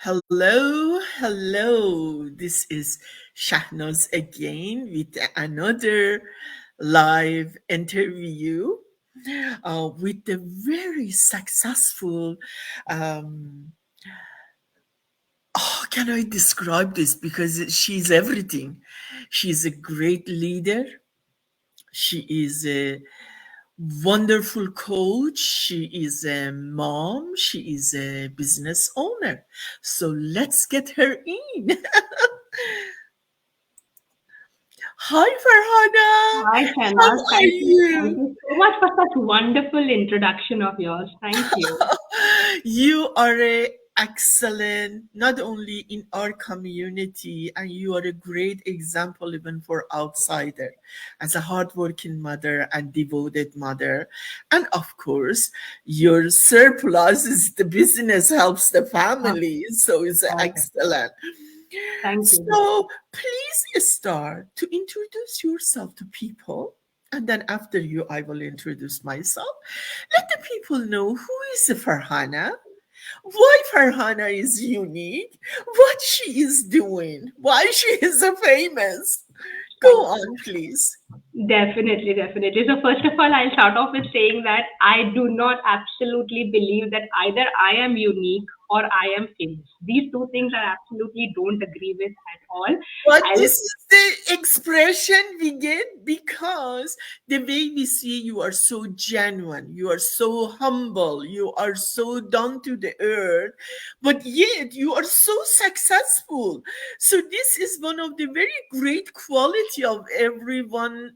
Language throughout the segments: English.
Hello. This is Shahnaz again with another live interview with the very successful. Um, how can I describe this? Because she's everything. She's a great leader. She is a wonderful coach. She is a mom. She is a business owner. So let's get her in. Hi, Farhana. Hi, How Shahnaz. are Thank you. Thank you? you so much for such wonderful introduction of yours. Thank you. You are a excellent, not only in our community, and you are a great example even for outsider as a hardworking mother and devoted mother. And of course, your surplus is the business helps the Uh, family. So it's uh, excellent. Thank you. So please start to introduce yourself to people. And then after you, I will introduce myself. Let the people know who is Farhana, why Farhana is unique, what she is doing, why she is a famous. Go Thank on, please. Definitely, definitely. So first of all, I'll start off with saying that I do not absolutely believe that either I am unique or I am famous. These two things I absolutely don't agree with at all. But I this would is the expression we get because the way we see you are so genuine, you are so humble, you are so down to the earth, but yet you are so successful. So this is one of the very great quality of everyone,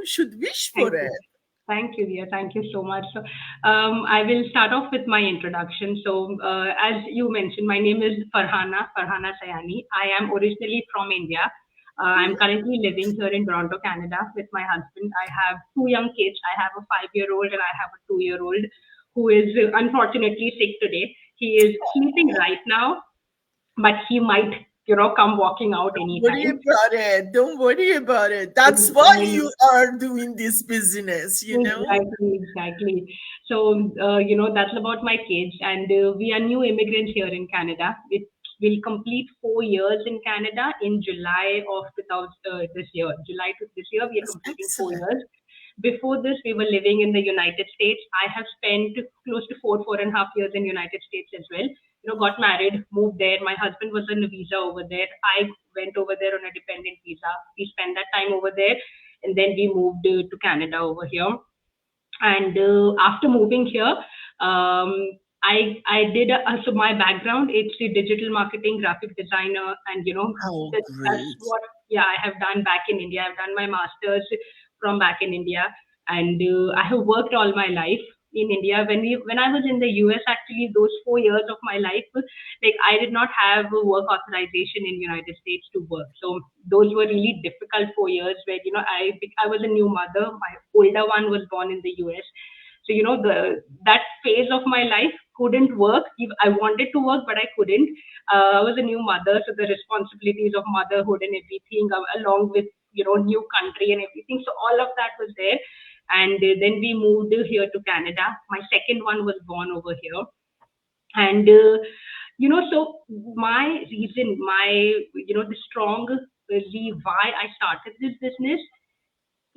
should wish for Thank it. you. Thank you, dear. Thank you so much. So, I will start off with my introduction. So, as you mentioned, my name is Farhana Sayani. I am originally from India. I'm currently living here in Toronto, Canada, with my husband. I have two young kids. I have a 5-year-old and I have a 2-year-old who is unfortunately sick today. He is sleeping right now, but he might, come walking out Worry anytime. about it. Don't worry about it. That's why you are doing this business. Exactly, exactly. So, that's about my kids. And we are new immigrants here in Canada. It will complete 4 years in Canada in July of 2000, this year. July to this year, we are That's completing four excellent. years. Before this, we were living in the United States. I have spent close to 4.5 years in United States as well. Got married, moved there. My husband was on a visa over there. I went over there on a dependent visa. We spent that time over there, and then we moved to Canada over here. And after moving here, I did so my background, it's the digital marketing, graphic designer, and Oh, that's great. what, yeah, I have done back in India. I've done my masters from back in India, and I have worked all my life in India. When I was in the US, actually, those 4 years of my life, like I did not have a work authorization in United States to work. So those were really difficult 4 years where I was a new mother. My older one was born in the US. So the that phase of my life couldn't work. I wanted to work, but I couldn't. I was a new mother, so the responsibilities of motherhood and everything, along with new country and everything. So all of that was there, and then we moved here to Canada. My second one was born over here, and so my reason, the strong why I started this business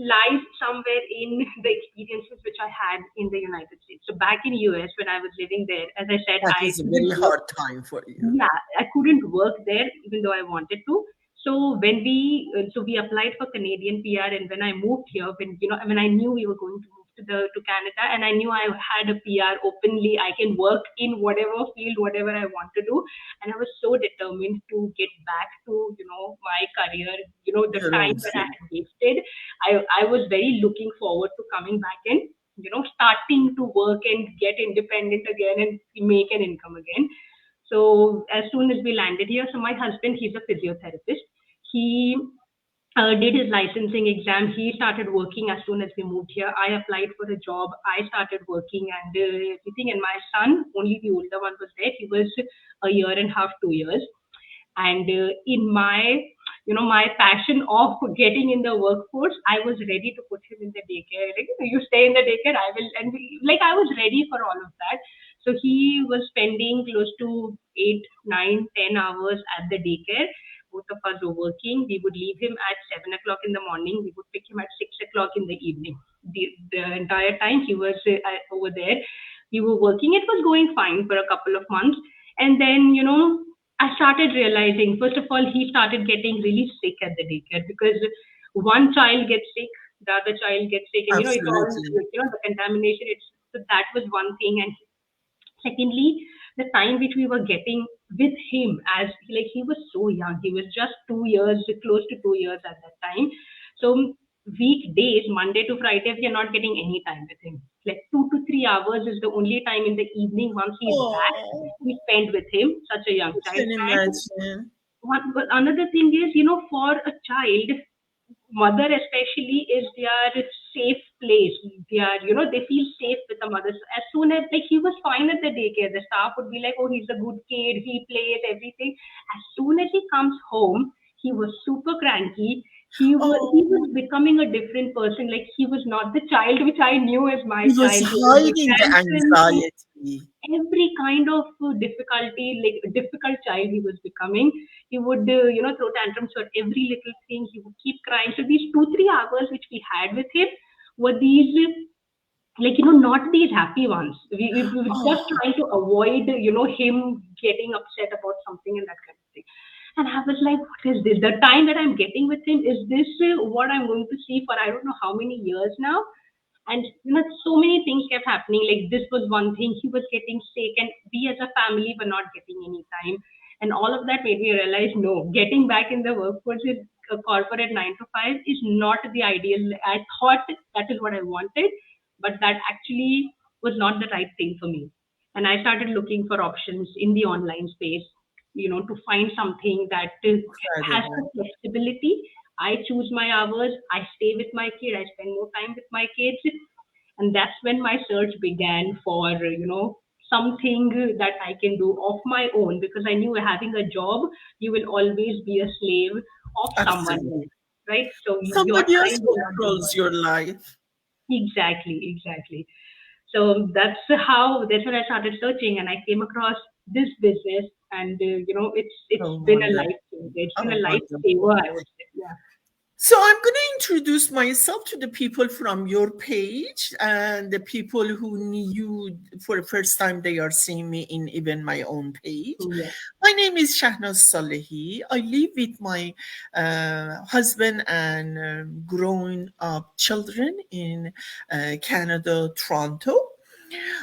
lies somewhere in the experiences which I had in the United States. So back in US when I was living there, as I said, That I is a couldn't very work. hard time for you. Yeah, I couldn't work there even though I wanted to. So we applied for Canadian PR, and when I moved here, when I knew we were going to move to Canada, and I knew I had a PR openly, I can work in whatever field, whatever I want to do, and I was so determined to get back to my career. The Your time own that I field. had wasted, I was very looking forward to coming back and starting to work and get independent again and make an income again. So as soon as we landed here, so my husband, he's a physiotherapist. He did his licensing exam. He started working as soon as we moved here. I applied for a job. I started working and everything. And my son, only the older one was there. He was a year and a half, 2 years. And in my passion of getting in the workforce, I was ready to put him in the daycare. Like, you stay in the daycare, I will. And I was ready for all of that. So he was spending close to 8, 9, 10 hours at the daycare. Both of us were working. We would leave him at 7 o'clock in the morning. We would pick him at 6 o'clock in the evening. The entire time he was over there, we were working. It was going fine for a couple of months, and then I started realizing. First of all, he started getting really sick at the daycare because one child gets sick, the other child gets sick, and it's all Absolutely. the contamination. It's so that was one thing, and secondly, the time which we were getting with him, as like he was so young, he was just 2 years, close to 2 years at that time. So weekdays, Monday to Friday, we are not getting any time with him. Like 2 to 3 hours is the only time in the evening once he's back Oh, we spend with him, such a young I child. can And imagine. but another thing is, for a child, mother especially is their safe place. They feel safe with the mother. So as soon as like he was fine at the daycare, the staff would be like, "Oh, he's a good kid. He plays everything." As soon as he comes home, he was super cranky. He was Oh, becoming a different person. Like he was not the child which I knew as my he was child. He was the hiding the tantrum, anxiety. every kind of difficulty, like difficult child he was becoming. He would throw tantrums for every little thing. He would keep crying. So these 2 3 hours which we had with him were these like not these happy ones. We were just Oh, trying to avoid him getting upset about something and that kind of thing. And I was like, what is this? The time that I'm getting with him, is this what I'm going to see for I don't know how many years now? And so many things kept happening. Like this was one thing, he was getting sick, and we as a family were not getting any time. And all of that made me realize, no, getting back in the workforce with a corporate 9 to 5 is not the ideal. I thought that is what I wanted, but that actually was not the right thing for me. And I started looking for options in the online space, to find something that has the incredible. flexibility. I choose my hours, I stay with my kid, I spend more time with my kids. And that's when my search began for, something that I can do of my own, because I knew having a job, you will always be a slave of someone Absolutely. else, right? So your Somebody else time will not be controls yours. your life. Exactly, exactly. So that's when I started searching, and I came across this business, and it's Oh, been a wonderful. life changer. It's been Oh, a wonderful. lifesaver, I would say. Yeah. So I'm going to introduce myself to the people from your page and the people who knew you for the first time they are seeing me in even my own page. Yeah. My name is Shahnaz Salehi. I live with my husband and growing up children in Canada, Toronto.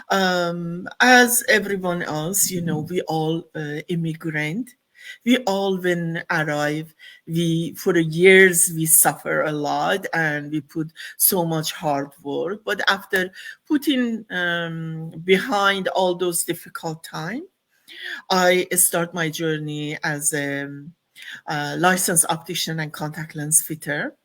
As everyone else, we all immigrant. We all when arrive, we for the years we suffer a lot and we put so much hard work. But after putting behind all those difficult time, I start my journey as a licensed optician and contact lens fitter,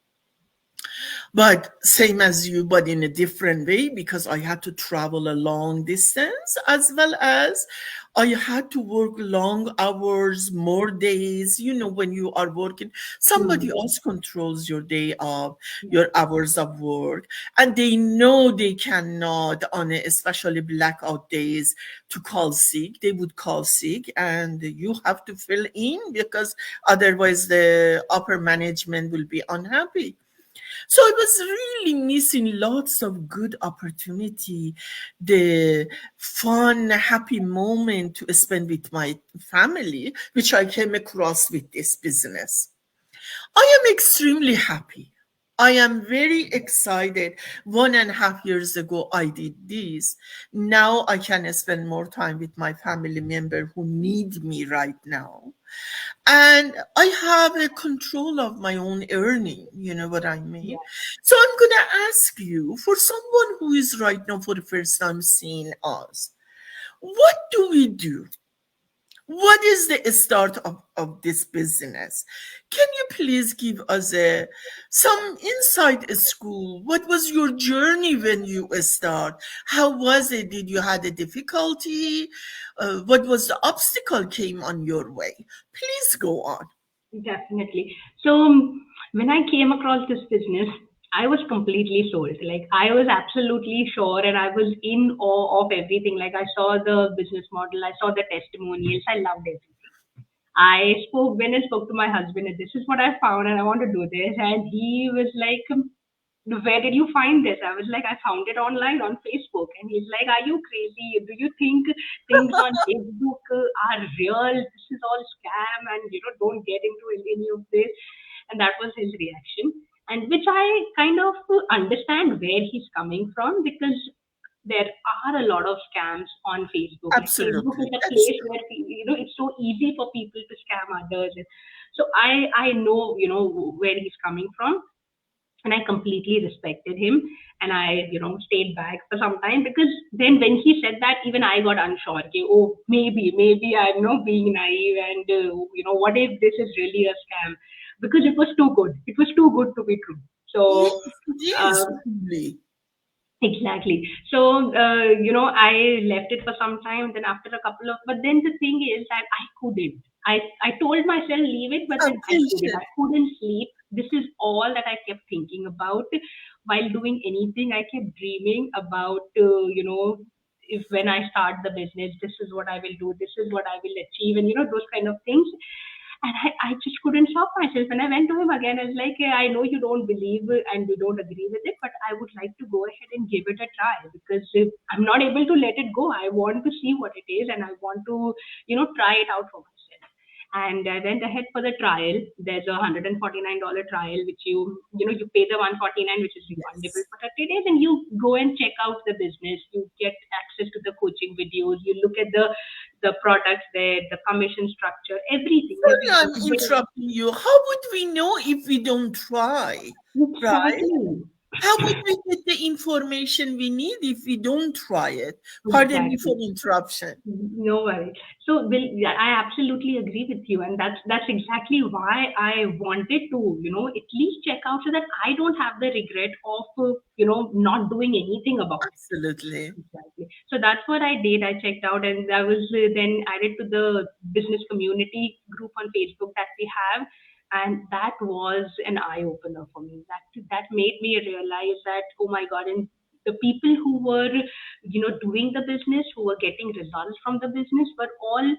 but same as you, but in a different way because I had to travel a long distance as well as I had to work long hours, more days. When you are working, somebody Hmm. else controls your day of your hours of work, and they know they cannot on especially blackout days to call sick. They would call sick, and you have to fill in because otherwise the upper management will be unhappy. So I was really missing lots of good opportunity, the fun, happy moment to spend with my family, which I came across with this business. I am extremely happy. I am very excited. 1.5 years ago, I did this. Now I can spend more time with my family member who need me right now, and I have a control of my own earning. You know what I mean? Yeah. So I'm gonna ask you, for someone who is right now for the first time seeing us, what do we do? What is the start of this business? Can you please give us some inside school? What was your journey when you start? How was it? Did you had a difficulty? What was the obstacle came on your way? Please go on. Definitely. So when I came across this business, I was completely sold. Like I was absolutely sure, and I was in awe of everything. Like I saw the business model, I saw the testimonials, I loved everything. I spoke when I spoke to my husband, and this is what I found, and I want to do this. And he was like, "Where did you find this?" I was like, "I found it online on Facebook." And he's like, "Are you crazy? Do you think things on Facebook are real? This is all scam, and don't get into any of this." And that was his reaction, and which I kind of understand where he's coming from, because there are a lot of scams on Facebook. Like Facebook is Absolutely. a That's place true. where it's so easy for people to scam others. So I know where he's coming from, and I completely respected him. And I stayed back for some time, because then when he said that, even I got unsure. Okay, oh, maybe I'm being naive, and what if this is really a scam? Because it was too good. It was too good to be true. Yes, So. it is, Um, really. Exactly. So, I left it for some time. Then after a couple of, but then the thing is that I couldn't. I told myself leave it, but then I'm I couldn't. patient. I couldn't sleep. This is all that I kept thinking about while doing anything. I kept dreaming about, if when I start the business, this is what I will do. This is what I will achieve, and those kind of things. And I just couldn't stop myself. And I went to him again. I was like, "Hey, I know you don't believe and you don't agree with it, but I would like to go ahead and give it a try, because I'm not able to let it go. I want to see what it is, and I want to, try it out for myself." And I went ahead for the trial. There's a $149 trial, which you pay the 149, which is refundable Yes. for 30 days, and you go and check out the business. You get access to the coaching videos. You look at the products there, the commission structure, everything, Sorry, everything. I'm You get it. interrupting you. How would we know if we don't try? Right? Exactly. How would we get the information we need if we don't try it? Pardon me for Exactly. interruption. No worries. So, Bill, yeah, I absolutely agree with you, and that's exactly why I wanted to, at least check out, so that I don't have the regret of, not doing anything about it. Absolutely. Exactly. So that's what I did. I checked out, and I was then added to the business community group on Facebook that we have, and that was an eye opener for me. That made me realize that, oh my God, and the people who were doing the business, who were getting results from the business, were all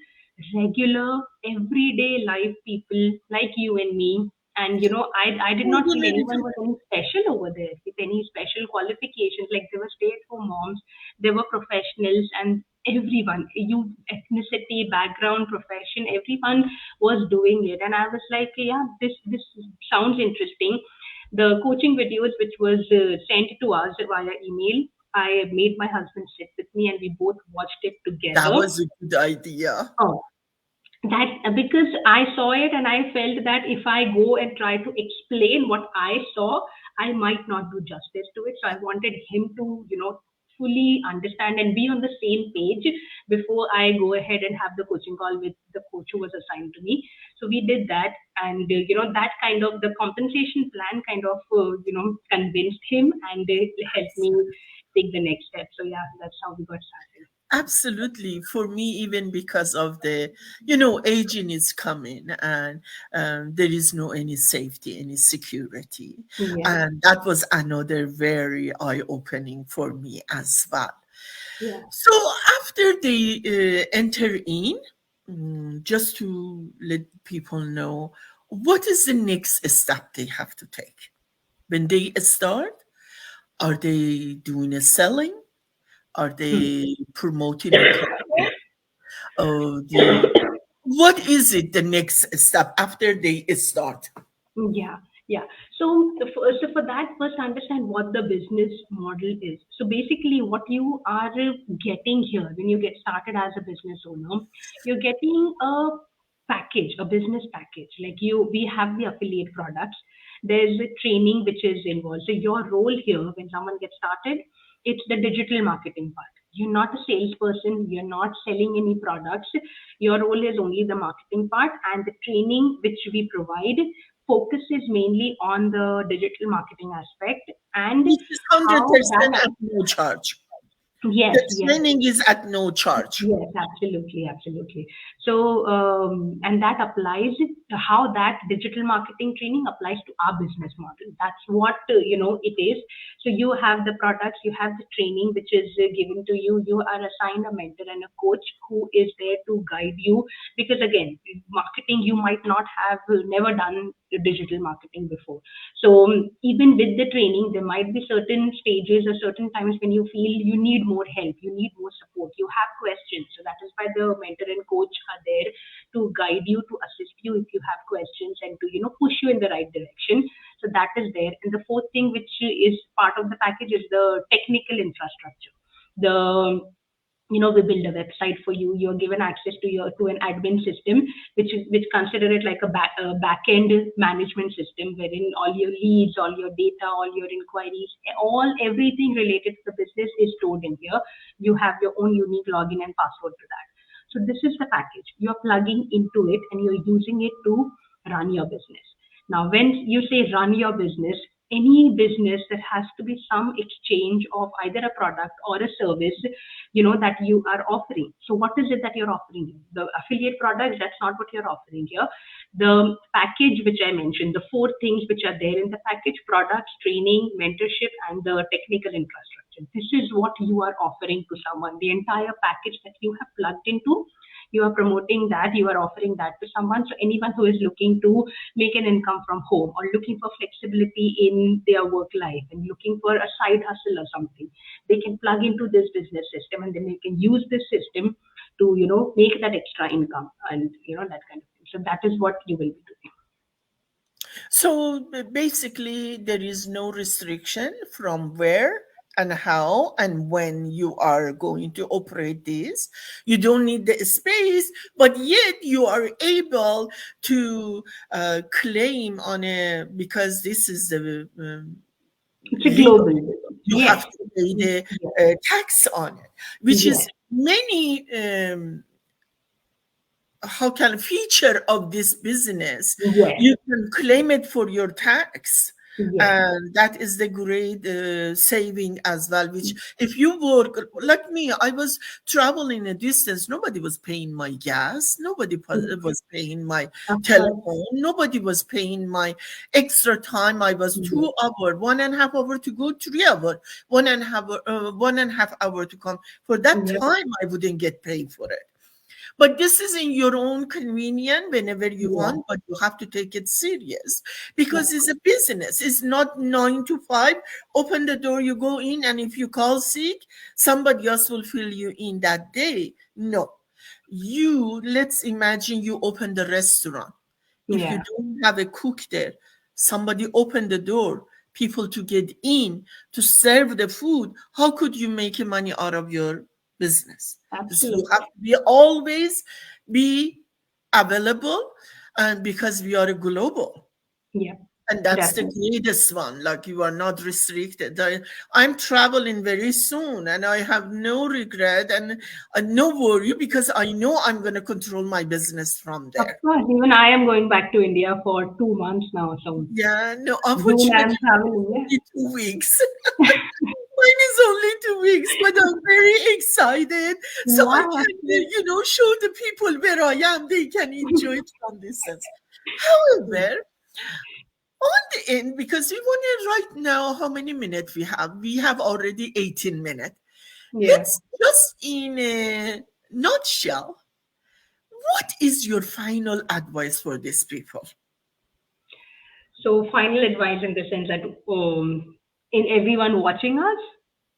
regular, everyday life people like you and me. And I did not feel anyone was any special over there with any special qualifications. Like they were stay-at-home moms, they were professionals, and everyone, you ethnicity, background, profession, everyone was doing it. And I was like, yeah, this sounds interesting. The coaching videos, which was sent to us via email, I made my husband sit with me, and we both watched it That together. was a good idea. Oh, that because I saw it, and I felt that if I go and try to explain what I saw, I might not do justice to it. So I wanted him to, fully understand and be on the same page before I go ahead and have the coaching call with the coach who was assigned to me. So we did that, and that kind of the compensation plan kind of convinced him, and it helped me take the next step. So yeah, that's how we got started. Absolutely. For me, even because of the, aging is coming and there is no any safety, any security. Yeah, And that was another very eye-opening for me as well. yeah. So after they enter in, just to let people know, what is the next step they have to take? When they start, are they doing a selling? Are Hmm. they promoting a product? The what is it the next step after they start? Yeah, yeah. So for that, first understand what the business model is. So basically, what you are getting here when you get started as a business owner, you're getting a package, a business package. Like we have the affiliate products. There's a training which is involved. So your role here, when someone gets started, it's the digital marketing part. You're not a salesperson. You're not selling any products. Your role is only the marketing part, and the training which we provide focuses mainly on the digital marketing aspect, and Which is hundred how that percent at no charge. Yes, The yes. training is at no charge. Yes, absolutely, absolutely. So, and that applies to how that digital marketing training applies to our business model. That's what it is. So you have the products, you have the training which is given to you. You are assigned a mentor and a coach who is there to guide you. Because again, marketing you might not have never done digital marketing before. So even with the training, there might be certain stages or certain times when you feel you need more help, you need more support, you have questions. So that is why the mentor and coach are there to guide you, to assist you if you have questions, and to push you in the right direction. So that is there. And the fourth thing which is part of the package is the technical infrastructure. The we build a website for you. You're given access to an admin system, which consider it like a back end management system, wherein all your leads, all your data, all your inquiries, everything related to the business is stored in here. You have your own unique login and password to that. So this is the package. You're plugging into it and you're using it to run your business. Now, when you say run your business, any business, there has to be some exchange of either a product or a service, that you are offering. So what is it that you're offering here? The affiliate products, that's not what you're offering here. The package which I mentioned, the four things which are there in the package: products, training, mentorship, and the technical infrastructure. This is what you are offering to someone. The entire package that you have plugged into, you are promoting that, you are offering that to someone. So anyone who is looking to make an income from home, or looking for flexibility in their work life, and looking for a side hustle or something, they can plug into this business system, and then they can use this system to make that extra income, and that kind of thing. So that is what you will be doing. So basically, there is no restriction from where and how and when you are going to operate this. You don't need the space, but yet you are able to claim on a, because this is the It's a legal, global business. you Yes. have to pay the Yes. tax on it, which Yes. is many how can feature of this business. Yes. You can claim it for your tax, Yes. and that is the great saving as well, which if you work like me, I was traveling a distance, nobody was paying my gas, nobody was paying my Of course. telephone, nobody was paying my extra time. I was Yes. 2 hour, 1.5 hour to go, 3 hour, 1.5 hour to come. For that Yep. time I wouldn't get paid for it. But this is in your own convenience whenever you Yeah. want, but you have to take it serious because Of it's a course. business. It's not 9 to 5. Open the door, you go in, and if you call sick, somebody else will fill you in that day. No. Let's imagine you open the restaurant. If you Yeah. don't have a cook there, somebody open the door, people to get in to serve the food. How could you make money out of your business? So you have Absolutely. to be always be available, and because we are global, Yeah. and that's the Definitely. greatest one. Like, you are not restricted. I'm traveling very soon, and I have no regret and no worry because I know I'm going to control my business from Of there. course. Even I am going back to India for 2 months now. So Yeah, no, June I unfortunately, am traveling. only Yeah. 2 weeks. Mine is only 2 weeks, but I'm very excited. So I Yeah. can, show the people where I am. They can enjoy it from distance. However, on the end, because we want to right now, how many minutes we have? We have already 18 minutes. Yeah. Let's just in a nutshell, what is your final advice for these people? So final advice in the sense that in everyone watching us.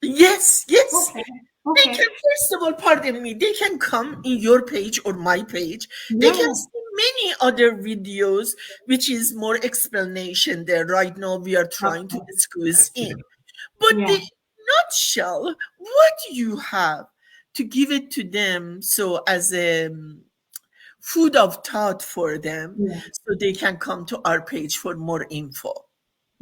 Yes, yes. Okay. They Okay. can, first of all, pardon me, they can come in your page or my page. They can Yeah. see many other videos, which is more explanation there. Right now, we are Of trying to course. squeeze in. But Yeah. the nutshell, what do you have to give it to them so as a food of thought for them Yeah. so they can come to our page for more info?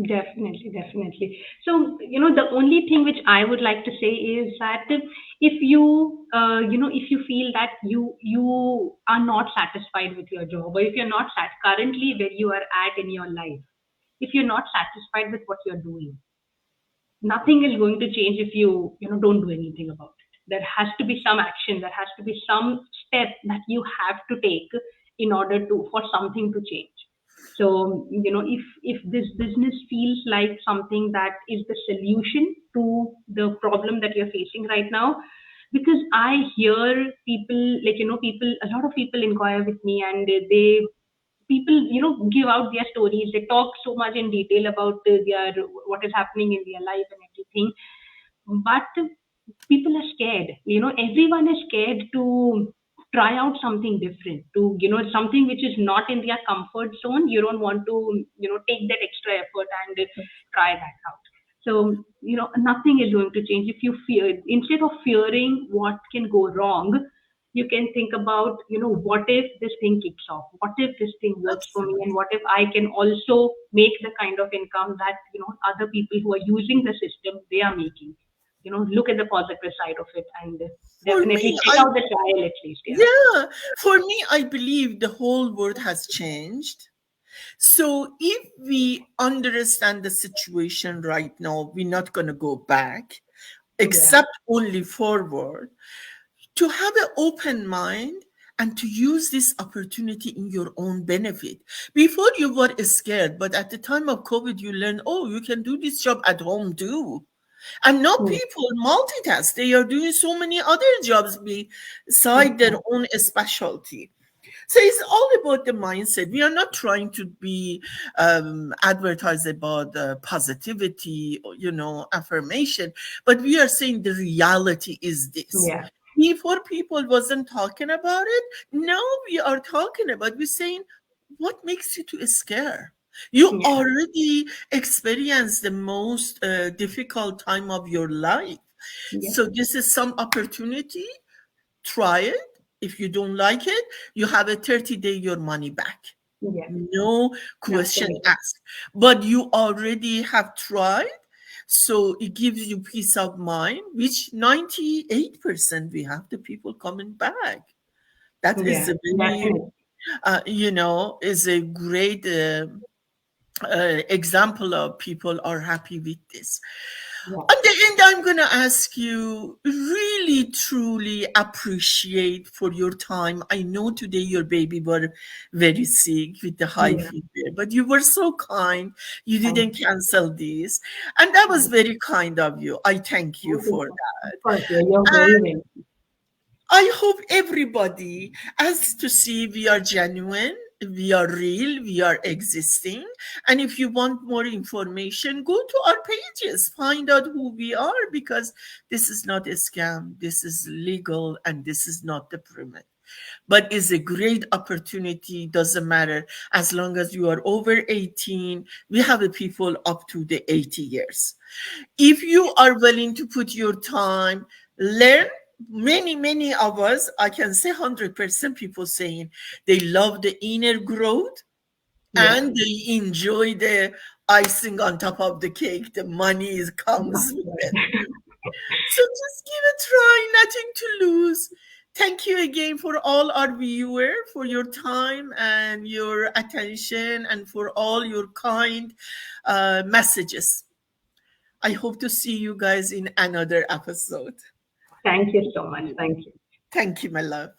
Definitely, definitely. So, the only thing which I would like to say is that if if you feel that you are not satisfied with your job, or if you're not currently where you are at in your life, if you're not satisfied with what you're doing, nothing is going to change if you don't do anything about it. There has to be some action, there has to be some step that you have to take in order to for something to change. So if this business feels like something that is the solution to the problem that you're facing right now, because I hear people, people, a lot of people inquire with me, and they people give out their stories, they talk so much in detail about their what is happening in their life and everything, but people are scared. Everyone is scared to try out something different, to something which is not in their comfort zone. You don't want to take that extra effort and try that out. So nothing is going to change if you fear. Instead of fearing what can go wrong, you can think about, what if this thing kicks off, what if this thing works for me, and Absolutely. what if I can also make the kind of income that other people who are using the system they are making. Look at the positive side of it, and For definitely me, check out the trial at least. Yeah. yeah, for me, I believe the whole world has changed. So if we understand the situation right now, we're not going to go back, Yeah. except only forward. To have an open mind and to use this opportunity in your own benefit. Before you were scared, but at the time of COVID, you learned, oh, you can do this job at home too. And now Mm. people multitask. They are doing so many other jobs beside their Exactly. own specialty. So it's all about the mindset. We are not trying to be advertise about positivity or affirmation, but we are saying the reality is this. Yeah. Before people wasn't talking about it, now we are talking about. We're saying, what makes you too scared? You Yeah. already experienced the most difficult time of your life. Yeah. So this is some opportunity. Try it. If you don't like it, you have a 30-day your money back. Yeah. No question Absolutely. asked. But you already have tried. So it gives you peace of mind, which 98% we have the people coming back. That is Yeah. a very, Definitely. is a great example of people are happy with this. Yeah. At the end, I'm going to ask you really, truly appreciate for your time. I know today your baby were very sick with the high Yeah. fever, but you were so kind. You Thank didn't you. cancel this. And that was Thank very kind of you. I thank you thank you. for Of that. course, you're very well. I hope everybody has to see we are genuine, we are real, we are existing. And if you want more information, go to our pages, find out who we are, because this is not a scam, this is legal, and this is not the pyramid. But it's a great opportunity, doesn't matter. As long as you are over 18, we have a people up to the 80 years. If you are willing to put your time, learn. Many of us, I can say 100% people saying they love the inner growth Yeah. and they enjoy the icing on top of the cake. The money comes with it. So just give it a try, nothing to lose. Thank you again for all our viewer for your time and your attention and for all your kind messages. I hope to see you guys in another episode. Thank you so much. Thank you. Thank you, my love.